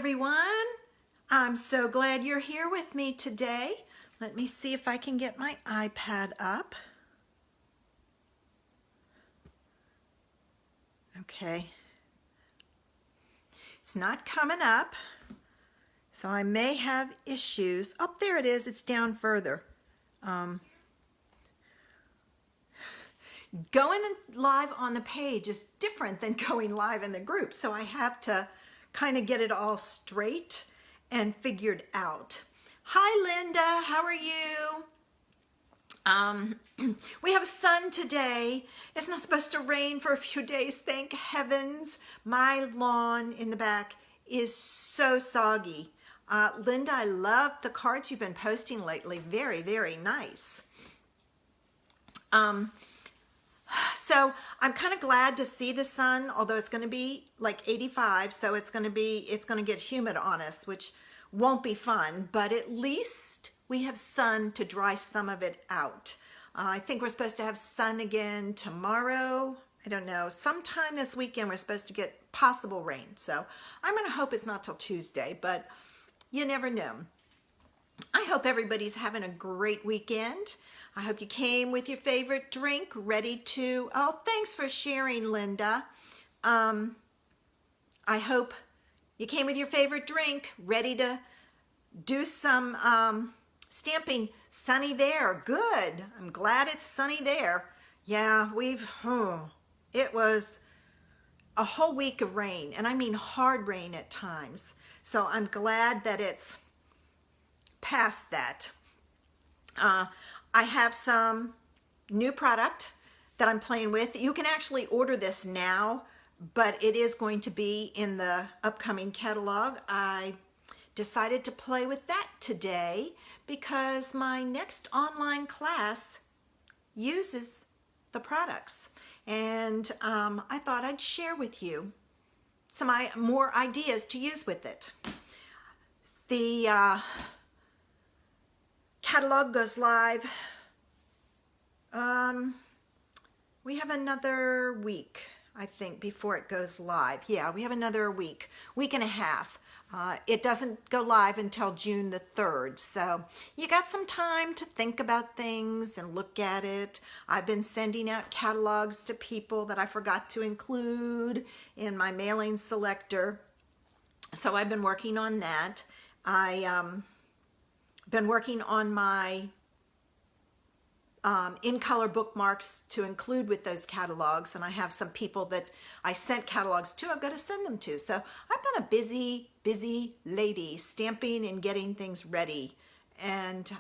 everyone. I'm so glad you're here with me today. Let me see if I can get my iPad up. Okay. It's not coming up, so I may have issues. Oh, there it is. It's down further. Going live on the page is different than going live in the group, so I have to kind of get it all straight and figured out. Hi Linda, how are you? We have sun today. It's not supposed to rain for a few days, thank heavens. My lawn in the back is so soggy. Linda, I love the cards you've been posting lately. Very, very nice. So I'm kind of glad to see the sun, although it's going to be like 85, so it's going to get humid on us, which won't be fun, but at least we have sun to dry some of it out. I think we're supposed to have sun again tomorrow. I don't know, sometime this weekend we're supposed to get possible rain, so I'm going to hope it's not till Tuesday, but you never know. I hope everybody's having a great weekend. I hope you came with your favorite drink, ready to, oh, thanks for sharing, Linda. I hope you came with your favorite drink, ready to do some stamping. Sunny there, good. I'm glad it's sunny there. Yeah, it was a whole week of rain, and I mean hard rain at times. So I'm glad that it's past that. I have some new product that I'm playing with. You can actually order this now, but it is going to be in the upcoming catalog. I decided to play with that today because my next online class uses the products. And I thought I'd share with you some more ideas to use with it. The catalog goes live. We have another week, I think, before it goes live. Yeah, we have another week and a half. It doesn't go live until June the 3rd, so you got some time to think about things and look at it. I've been sending out catalogs to people that I forgot to include in my mailing selector, so I've been working on that. Been working on my in-color bookmarks to include with those catalogs, and I have some people that I sent catalogs to I've got to send them to. So I've been a busy lady stamping and getting things ready. And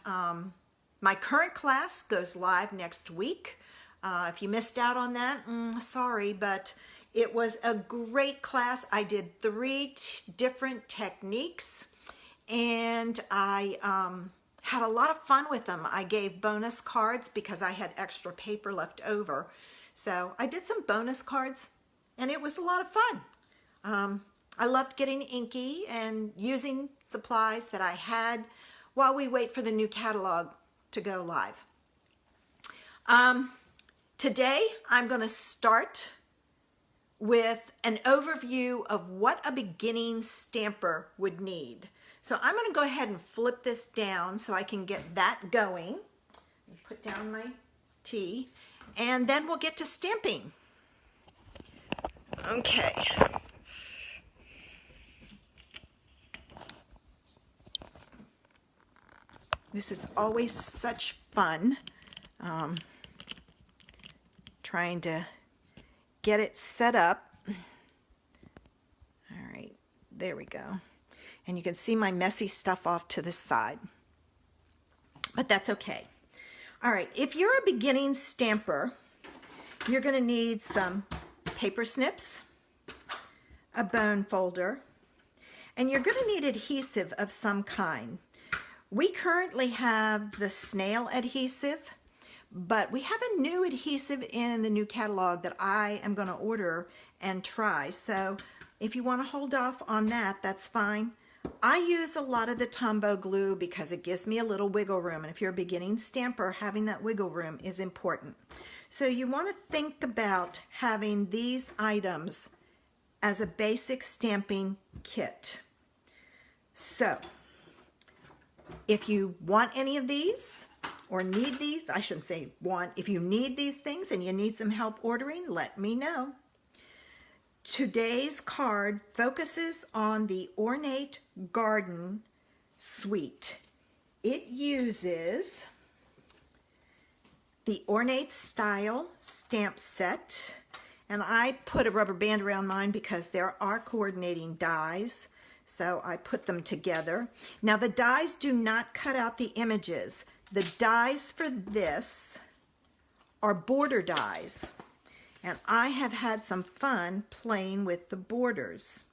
my current class goes live next week. If you missed out on that, sorry, but it was a great class. I did 3 different techniques, and I had a lot of fun with them. I gave bonus cards because I had extra paper left over. So I did some bonus cards, and it was a lot of fun. I loved getting inky and using supplies that I had while we wait for the new catalog to go live. Today, I'm going to start with an overview of what a beginning stamper would need. So I'm going to go ahead and flip this down so I can get that going. Put down my tea, and then we'll get to stamping. Okay. This is always such fun, trying to get it set up. All right, there we go. And you can see my messy stuff off to the side, but that's okay. All right, if you're a beginning stamper, you're going to need some paper snips, a bone folder, and you're going to need adhesive of some kind. We currently have the snail adhesive, but we have a new adhesive in the new catalog that I am going to order and try. So if you want to hold off on that, that's fine. I use a lot of the Tombow glue because it gives me a little wiggle room, and if you're a beginning stamper, having that wiggle room is important. So you want to think about having these items as a basic stamping kit. So if you want any of these or need these, I shouldn't say want, if you need these things and you need some help ordering, let me know. Today's card focuses on the Ornate Garden Suite. It uses the Ornate Style stamp set, and I put a rubber band around mine because there are coordinating dies, so I put them together. Now the dies do not cut out the images. The dies for this are border dies, and I have had some fun playing with the borders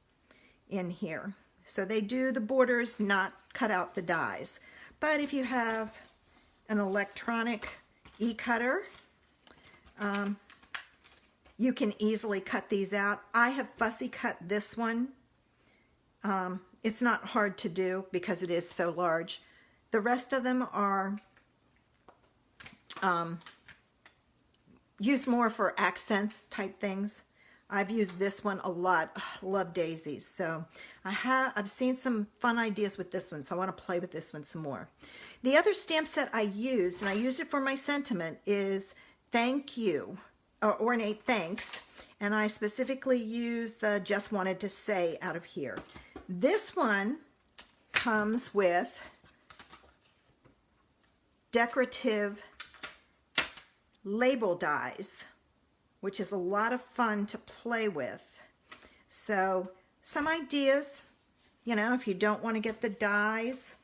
in here. So they do the borders, not cut out the dies. But if you have an electronic e-cutter, you can easily cut these out. I have fussy cut this one. It's not hard to do because it is so large. The rest of them are used more for accents type things. I've used this one a lot. Ugh, love daisies. So I've seen some fun ideas with this one, so I want to play with this one some more. The other stamp set I used, and I used it for my sentiment, is Thank You, or Ornate Thanks, and I specifically used the Just Wanted to Say out of here. This one comes with decorative label dies, which is a lot of fun to play with. So some ideas, you know, if you don't want to get the dies,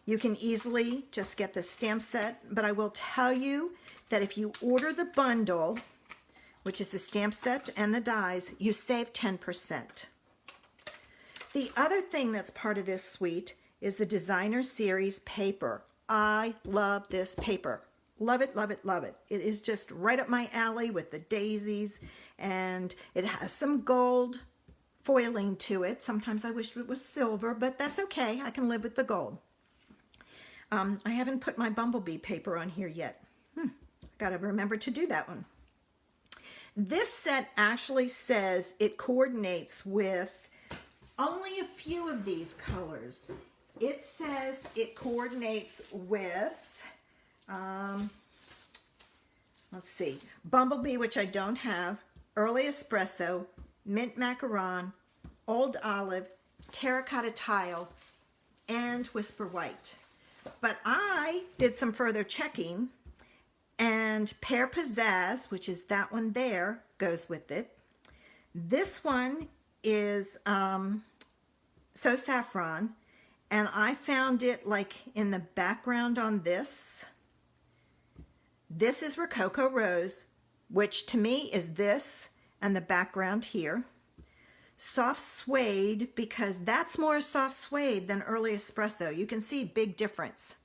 you can easily just get the stamp set. But I will tell you that if you order the bundle, which is the stamp set and the dies, you save 10%. The other thing that's part of this suite is the Designer Series paper. I love this paper. Love it, love it, love it. It is just right up my alley with the daisies, and it has some gold foiling to it. Sometimes I wish it was silver, but that's okay. I can live with the gold. I haven't put my bumblebee paper on here yet. Gotta remember to do that one. This set actually says it coordinates with only a few of these colors. It says it coordinates with, let's see, Bumblebee, which I don't have, Early Espresso, Mint Macaron, Old Olive, Terracotta Tile, and Whisper White. But I did some further checking, and Pear Pizzazz, which is that one there, goes with it. This one is So Saffron, and I found it like in the background on this. This is Rococo Rose, which to me is this and the background here. Soft Suede, because that's more soft suede than Early Espresso. You can see big difference.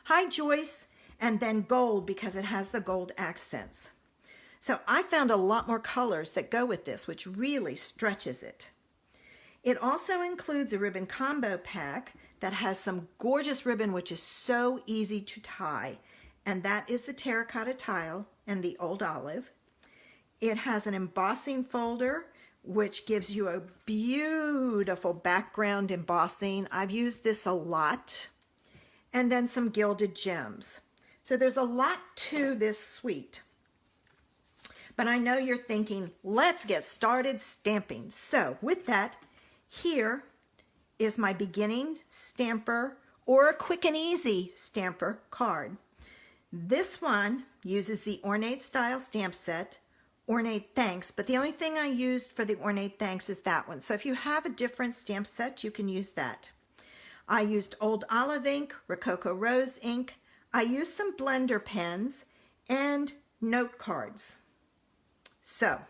Hi Joyce, and then gold because it has the gold accents. So I found a lot more colors that go with this, which really stretches it. It also includes a ribbon combo pack that has some gorgeous ribbon, which is so easy to tie. And that is the Terracotta Tile and the Old Olive. It has an embossing folder, which gives you a beautiful background embossing. I've used this a lot. And then some gilded gems. So there's a lot to this suite. But I know you're thinking, let's get started stamping. So with that, here is my beginning stamper or a quick and easy stamper card. This one uses the Ornate Style stamp set, Ornate Thanks, but the only thing I used for the Ornate Thanks is that one. So if you have a different stamp set, you can use that. I used Old Olive ink, Rococo Rose ink. I used some blender pens and note cards. So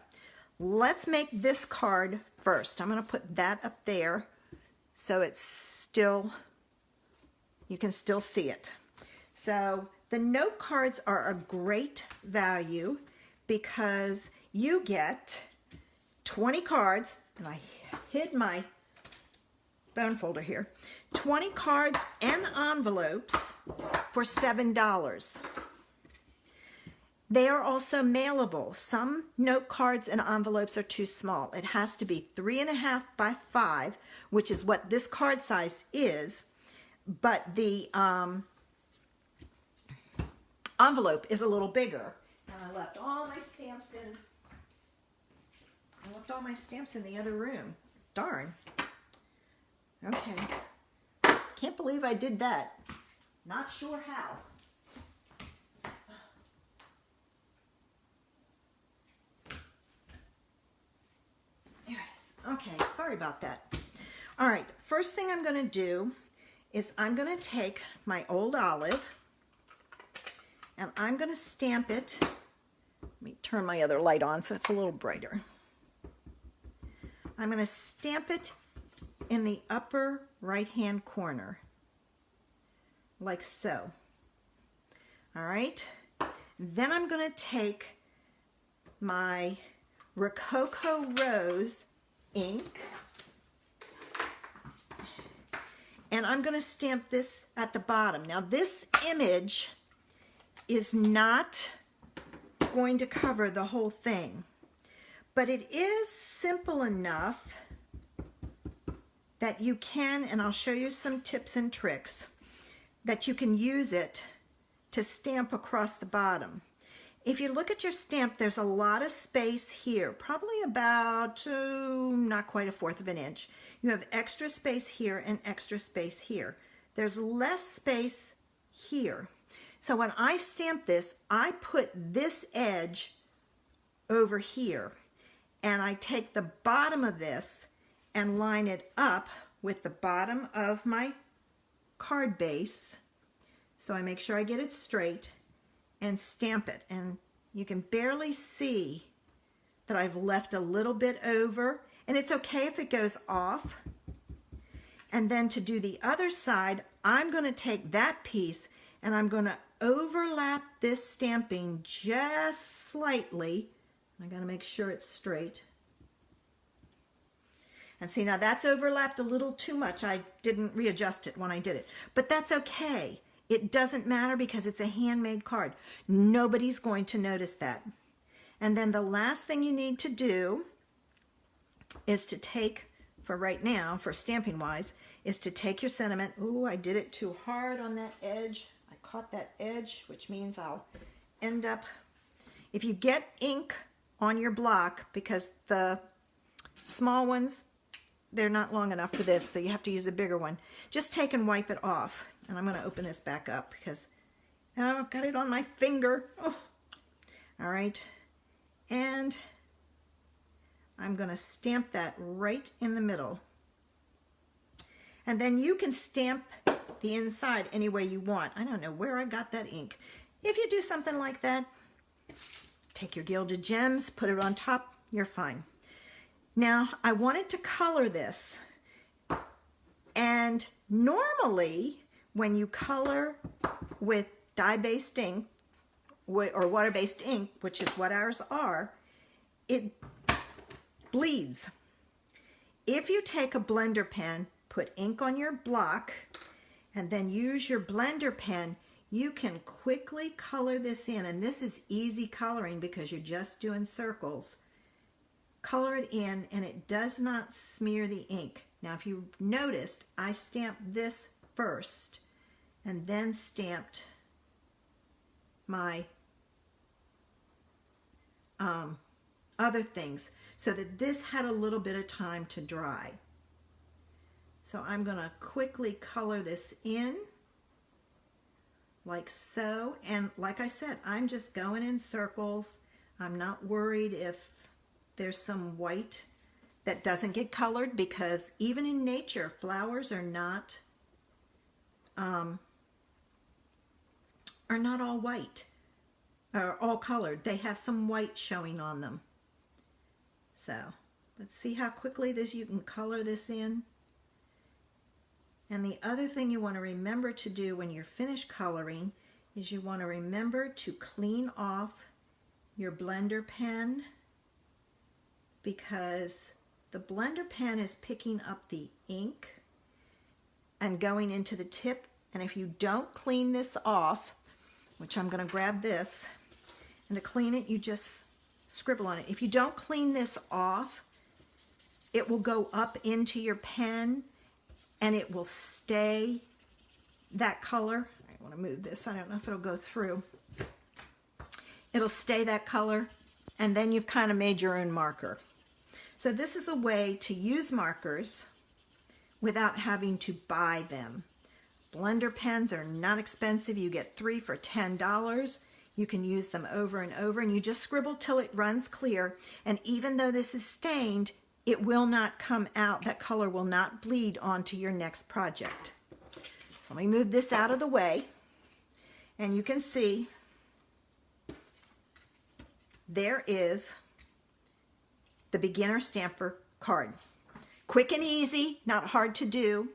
let's make this card first. I'm going to put that up there so it's still, you can still see it. So the note cards are a great value because you get 20 cards, and I hid my bone folder here, 20 cards and envelopes for $7. They are also mailable. Some note cards and envelopes are too small. It has to be 3.5 by 5, which is what this card size is, but the envelope is a little bigger. And I left all my stamps in the other room. Darn. Okay. Can't believe I did that. Not sure how. There it is. Okay, sorry about that. All right, first thing I'm going to do is I'm going to take my old olive and I'm going to stamp it. Let me turn my other light on so it's a little brighter. I'm going to stamp it in the upper right-hand corner, like so. All right. Then I'm going to take my Rococo Rose ink and I'm going to stamp this at the bottom. Now this image is not going to cover the whole thing, but it is simple enough that you can, and I'll show you some tips and tricks, that you can use it to stamp across the bottom. If you look at your stamp, there's a lot of space here, probably about not quite 1/4 of an inch. You have extra space here and extra space here. There's less space here. So when I stamp this, I put this edge over here and I take the bottom of this and line it up with the bottom of my card base. So I make sure I get it straight and stamp it. And you can barely see that I've left a little bit over, and it's okay if it goes off. And then to do the other side, I'm going to take that piece and I'm going to overlap this stamping just slightly. I got to make sure it's straight. And see, now that's overlapped a little too much. I didn't readjust it when I did it, but that's okay. It doesn't matter because it's a handmade card. Nobody's going to notice that. And then the last thing you need to do is to take, for right now, for stamping wise, is to take your sentiment. Ooh, I did it too hard on that edge. I caught that edge, which means I'll end up, if you get ink on your block, because the small ones, they're not long enough for this, so you have to use a bigger one. Just take and wipe it off. And I'm going to open this back up because I've got it on my finger. Oh. All right. And I'm going to stamp that right in the middle. And then you can stamp the inside any way you want. I don't know where I got that ink. If you do something like that, take your Gilded Gems, put it on top, you're fine. Now, I wanted to color this. And normally, when you color with dye-based ink, or water-based ink, which is what ours are, it bleeds. If you take a blender pen, put ink on your block, and then use your blender pen, you can quickly color this in. And this is easy coloring because you're just doing circles. Color it in, and it does not smear the ink. Now, if you noticed, I stamped this first and then stamped my other things so that this had a little bit of time to dry. So I'm going to quickly color this in like so. And like I said, I'm just going in circles. I'm not worried if there's some white that doesn't get colored, because even in nature, flowers are not all white or all colored. They have some white showing on them. So let's see how quickly you can color this in. And the other thing you want to remember to do when you're finished coloring is you want to remember to clean off your blender pen, because the blender pen is picking up the ink and going into the tip. And if you don't clean this off, which I'm going to grab this, And to clean it, you just scribble on it. If you don't clean this off, it will go up into your pen and it will stay that color. I want to move this. I don't know if it'll go through. It'll stay that color, and then you've kind of made your own marker. So this is a way to use markers without having to buy them. Blender pens are not expensive. You get 3 for $10. You can use them over and over, and you just scribble till it runs clear. And even though this is stained, it will not come out. That color will not bleed onto your next project. So let me move this out of the way, and you can see there is the beginner stamper card. Quick and easy, not hard to do.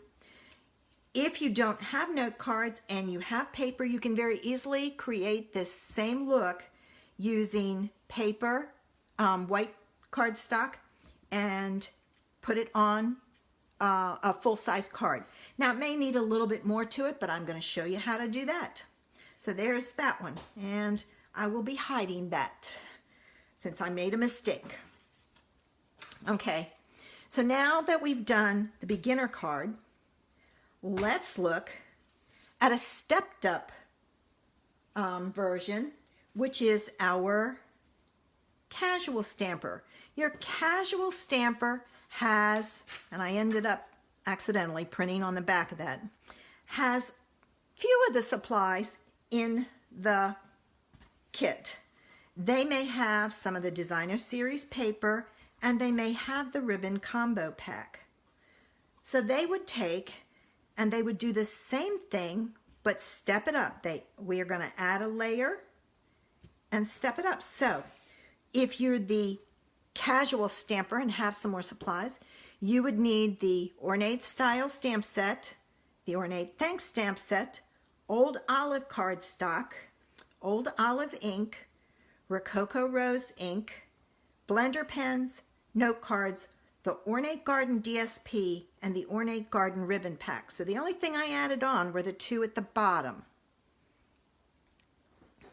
If you don't have note cards and you have paper, you can very easily create this same look using paper, white cardstock, and put it on a full-size card. Now, it may need a little bit more to it, but I'm going to show you how to do that. So there's that one, and I will be hiding that since I made a mistake. Okay, so now that we've done the beginner card, let's look at a stepped up version, which is our casual stamper. Your casual stamper has, and I ended up accidentally printing on the back of that, has few of the supplies in the kit. They may have some of the designer series paper, and they may have the ribbon combo pack. So they would take and they would do the same thing, but step it up. We are going to add a layer and step it up. So if you're the casual stamper and have some more supplies, you would need the Ornate Style stamp set, the Ornate Thanks stamp set, Old Olive cardstock, Old Olive ink, Rococo Rose ink, blender pens, note cards, the Ornate Garden DSP, and the Ornate Garden ribbon pack. So the only thing I added on were the 2 at the bottom.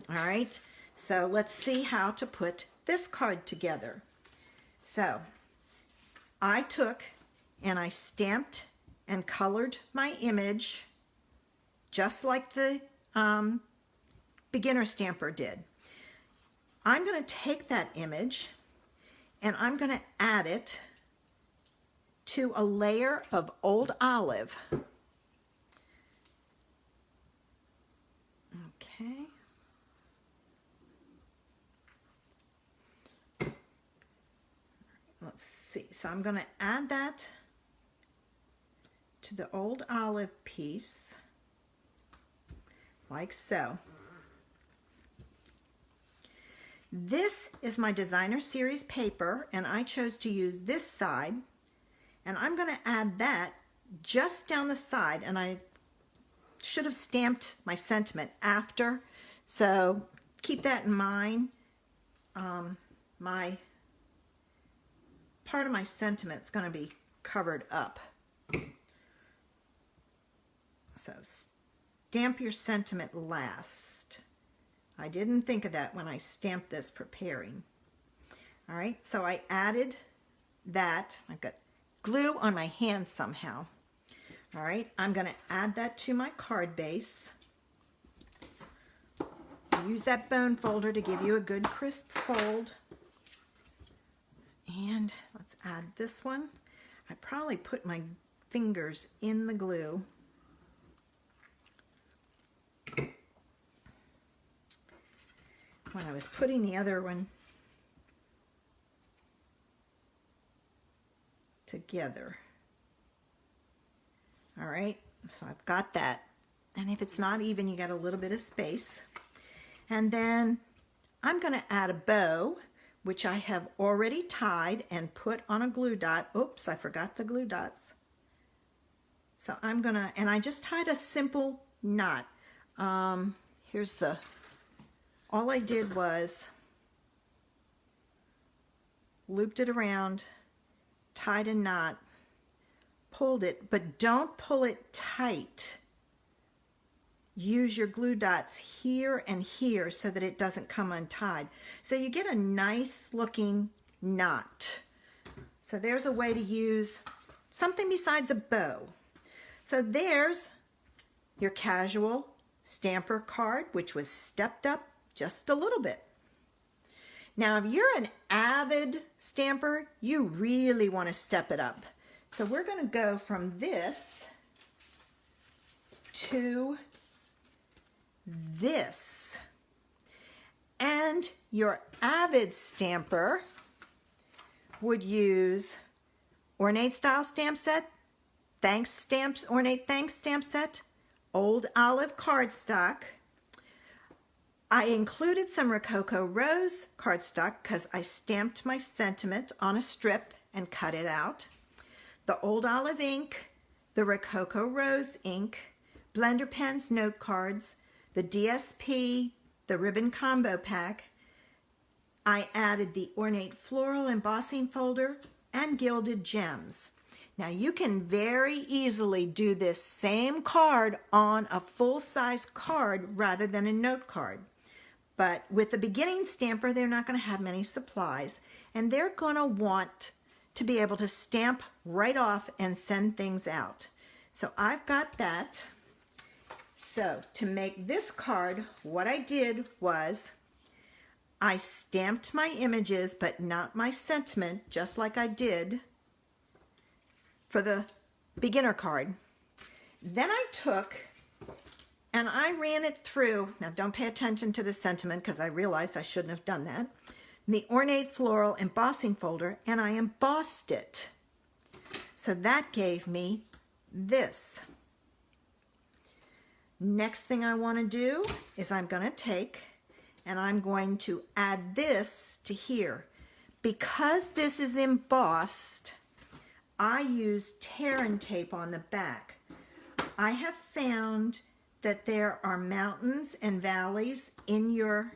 All right, so let's see how to put this card together. So I took and I stamped and colored my image just like the beginner stamper did. I'm going to take that image and I'm going to add it to a layer of Old Olive. Okay. Let's see. So I'm going to add that to the Old Olive piece, like so. This is my designer series paper, and I chose to use this side, and I'm going to add that just down the side, and I should have stamped my sentiment after, so keep that in mind. My part of my sentiment is going to be covered up. So stamp your sentiment last. I didn't think of that when I stamped this preparing. All right, so I added that. I've got glue on my hand somehow. All right, I'm going to add that to my card base. Use that bone folder to give you a good crisp fold. And let's add this one. I probably put my fingers in the glue. When I was putting the other one together. All right, so I've got that. And if it's not even, you got a little bit of space. And then I'm going to add a bow, which I have already tied and put on a glue dot. Oops, I forgot the glue dots. So I'm going to, and I just tied a simple knot. Here's the, all I did was looped it around, tied a knot, pulled it, but don't pull it tight. use your glue dots here and here so that it doesn't come untied. So you get a nice looking knot. So there's a way to use something besides a bow. So there's your casual stamper card, which was stepped up just a little bit. Now, if you're an avid stamper, you really want to step it up. So we're going to go from this to this. And your avid stamper would use Ornate Style Stamp Set, Thanks Stamps, Ornate Thanks Stamp Set, Old Olive cardstock. I included some Rococo Rose cardstock because I stamped my sentiment on a strip and cut it out. The Old Olive ink, the Rococo Rose ink, Blender Pens note cards, the DSP, the ribbon combo pack. I added the Ornate Floral embossing folder and Gilded Gems. Now you can very easily do this same card on a full-size card rather than a note card. But with a beginning stamper, they're not going to have many supplies, and they're going to want to be able to stamp right off and send things out. So I've got that. So to make this card, what I did was I stamped my images, but not my sentiment, just like I did for the beginner card. Then I took and I ran it through, now don't pay attention to the sentiment because I realized I shouldn't have done that, the Ornate Floral embossing folder, and I embossed it. So that gave me this. Next thing I want to do is I'm going to take and I'm going to add this to here. Because this is embossed, I use tear and tape on the back. I have found that there are mountains and valleys in your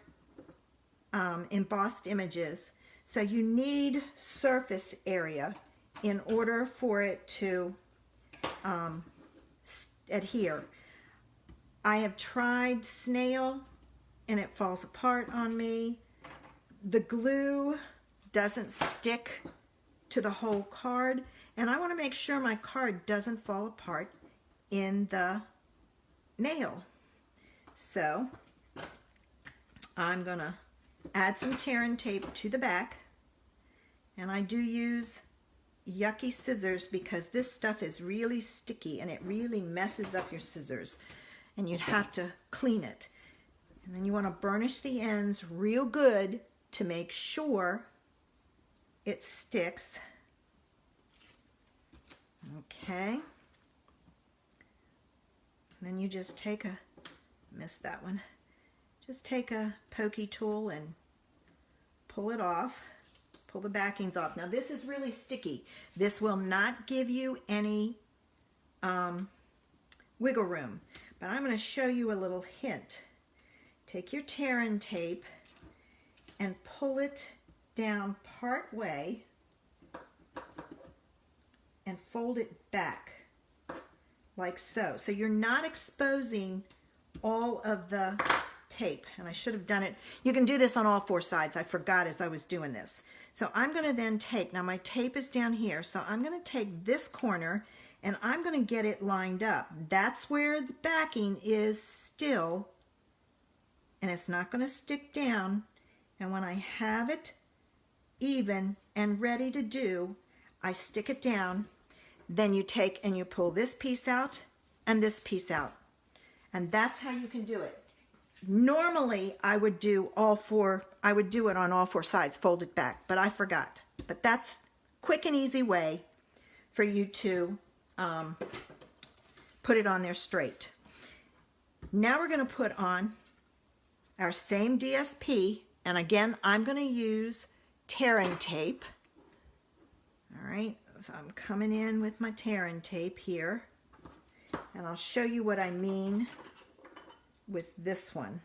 embossed images, so you need surface area in order for it to adhere. I have tried snail and it falls apart on me. The glue doesn't stick to the whole card, and I want to make sure my card doesn't fall apart in the mail. So I'm gonna add some tear and tape to the back, and I do use yucky scissors because this stuff is really sticky and it really messes up your scissors, and you'd have to clean it. And then you want to burnish the ends real good to make sure it sticks. Okay. Then you just take a, missed that one, just take a pokey tool and pull it off, pull the backings off. Now this is really sticky. This will not give you any wiggle room, but I'm going to show you a little hint. Take your tear and tape and pull it down part way and fold it back like so. So you're not exposing all of the tape, and I should have done it. You can do this on all four sides. I forgot as I was doing this. So I'm going to then take, now my tape is down here, so I'm going to take this corner and I'm going to get it lined up. That's where the backing is still, and it's not going to stick down. And when I have it even and ready to do, I stick it down. Then you take and you pull this piece out and this piece out. And that's how you can do it. Normally I would do all four, I would do it on all four sides, fold it back, but I forgot. But that's a quick and easy way for you to put it on there straight. Now we're going to put on our same DSP, and again I'm going to use tearing tape. All right, so I'm coming in with my tearing tape here, and I'll show you what I mean with this one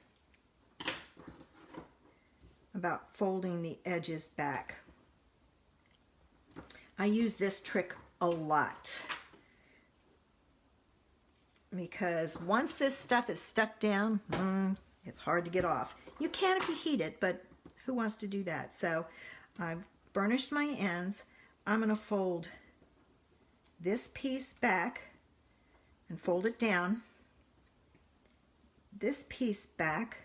about folding the edges back. I use this trick a lot. because once this stuff is stuck down, it's hard to get off. You can if you heat it, but who wants to do that? So I've burnished my ends. I'm going to fold this piece back and fold it down. This piece back,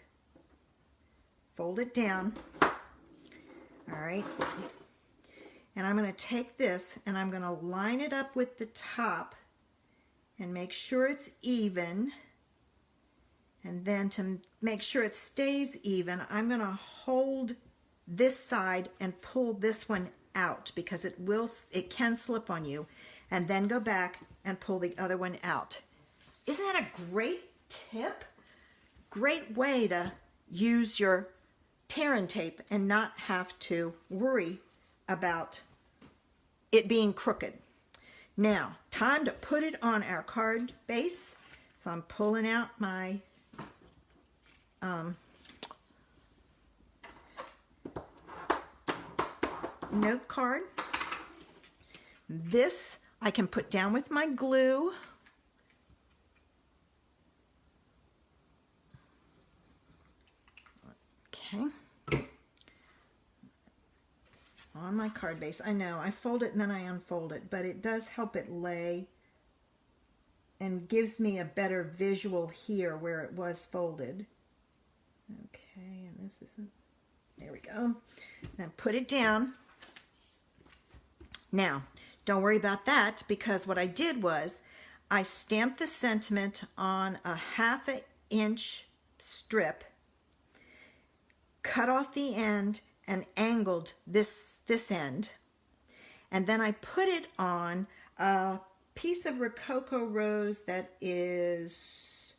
fold it down. All right. And I'm going to take this and I'm going to line it up with the top and make sure it's even. And then to make sure it stays even, I'm going to hold this side and pull this one out because it can slip on you, and then go back and pull the other one out. Isn't that a great tip? Great way to use your tear and tape and not have to worry about it being crooked. Now, time to put it on our card base. So I'm pulling out my note card. This I can put down with my glue. Okay. On my card base. I know, I fold it and then I unfold it, but it does help it lay and gives me a better visual here where it was folded. Okay, and this isn't, there we go. Then put it down. Now, don't worry about that, because what I did was I stamped the sentiment on a 1/2 inch strip, cut off the end and angled this end, and then I put it on a piece of Rococo rose that is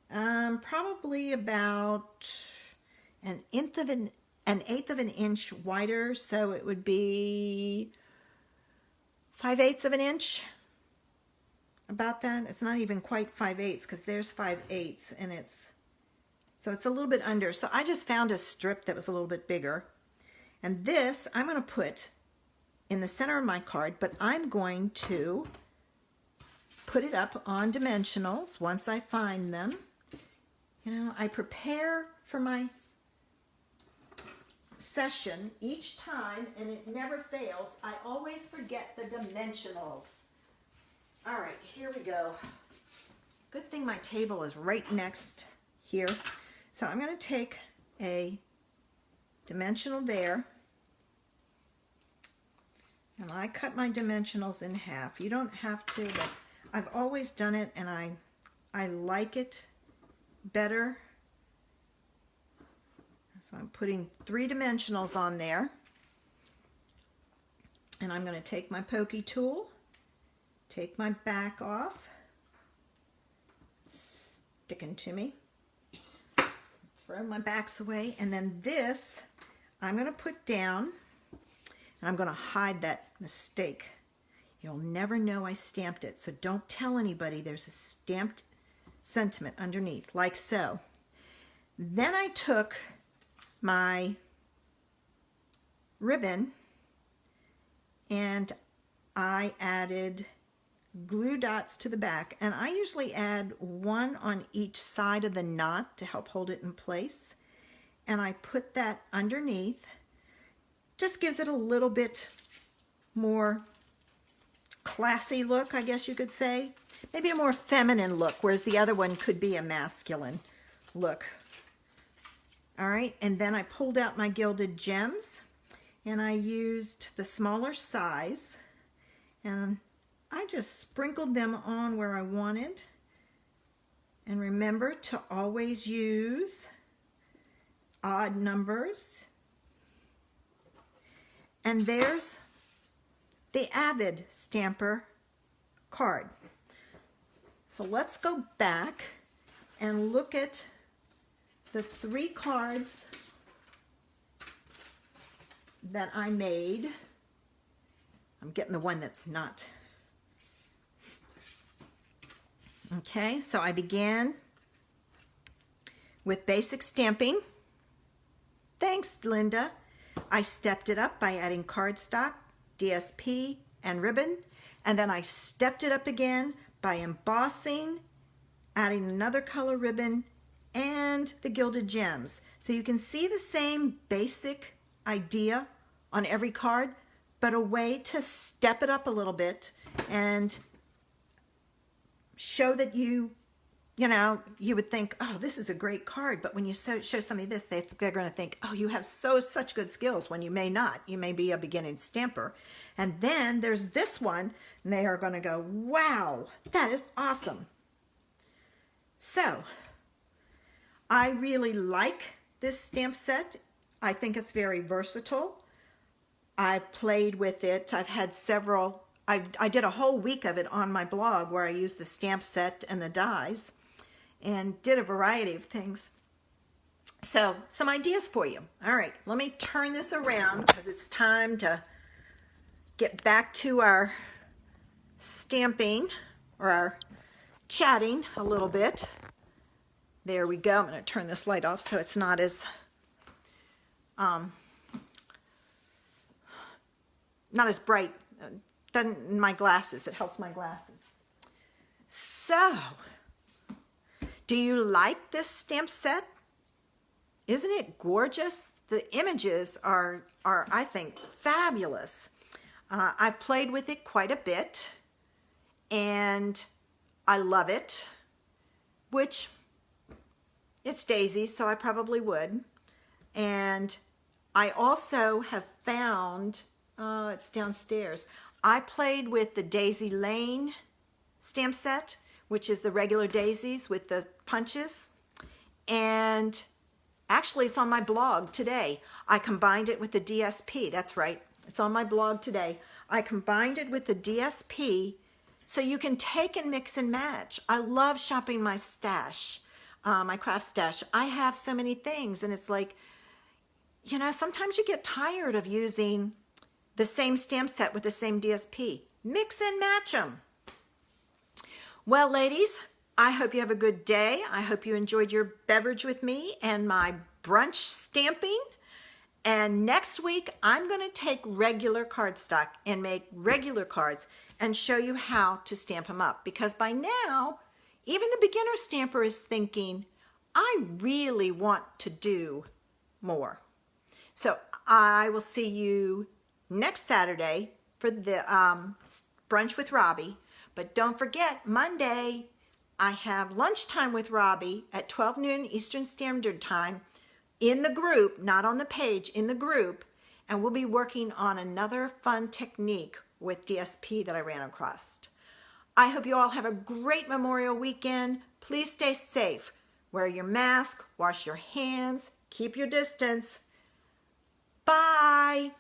probably about an eighth of an inch wider, so it would be 5/8 of an inch, about that. It's not even quite 5/8 because there's 5/8, and it's a little bit under. So I just found a strip that was a little bit bigger, and this I'm going to put in the center of my card, but I'm going to put it up on dimensionals once I find them. You know, I prepare for my session each time, and it never fails. I always forget the dimensionals. All right, here we go. Good thing my table is right next here. So I'm going to take a dimensional there, and I cut my dimensionals in half. You don't have to, but I've always done it, and I like it better. So I'm putting 3 dimensionals on there, and I'm going to take my pokey tool, take my back off, sticking to me, throw my backs away, and then this I'm going to put down, and I'm going to hide that mistake. You'll never know I stamped it, so don't tell anybody there's a stamped sentiment underneath, like so. Then I took my ribbon and I added glue dots to the back, and I usually add 1 on each side of the knot to help hold it in place, and I put that underneath. Just gives it a little bit more classy look, I guess you could say. Maybe a more feminine look, whereas the other one could be a masculine look. All right, and then I pulled out my gilded gems, and I used the smaller size, and I just sprinkled them on where I wanted. And remember to always use odd numbers. And there's the Avid Stamper card. So let's go back and look at the 3 cards that I made. I'm getting the one that's not. Okay, so I began with basic stamping. Thanks, Linda. I stepped it up by adding cardstock, DSP, and ribbon, and then I stepped it up again by embossing adding another color ribbon and the gilded gems. So you can see the same basic idea on every card, but a way to step it up a little bit and show that you would think, oh, this is a great card. But when you show somebody this, they're going to think, oh, you have such good skills, when you may not. You may be a beginning stamper. And then there's this one, and they are going to go, wow, that is awesome. So I really like this stamp set. I think it's very versatile. I played with it. I've had several. I did a whole week of it on my blog where I used the stamp set and the dies and did a variety of things. So some ideas for you. All right, let me turn this around because it's time to get back to our stamping or our chatting a little bit. There we go. I'm going to turn this light off so it's not as bright. Doesn't my glasses. It helps my glasses. So, do you like this stamp set? Isn't it gorgeous? The images are I think, fabulous. I've played with it quite a bit, and I love it, which it's Daisy, so I probably would. And I also have found, it's downstairs, I played with the Daisy Lane stamp set, which is the regular daisies with the punches. And actually, it's on my blog today. I combined it with the DSP. That's right. It's on my blog today. I combined it with the DSP so you can take and mix and match. I love shopping my stash, my craft stash. I have so many things, and it's like, sometimes you get tired of using the same stamp set with the same DSP. Mix and match them. Well, ladies, I hope you have a good day. I hope you enjoyed your beverage with me and my brunch stamping. And next week, I'm going to take regular cardstock and make regular cards and show you how to stamp them up. Because by now, even the beginner stamper is thinking, I really want to do more. So I will see you next Saturday for the brunch with Robbie. But don't forget, Monday, I have lunchtime with Robbie at 12 noon Eastern Standard Time in the group, not on the page, in the group. And we'll be working on another fun technique with DSP that I ran across. I hope you all have a great Memorial weekend. Please stay safe. Wear your mask, wash your hands, keep your distance. Bye.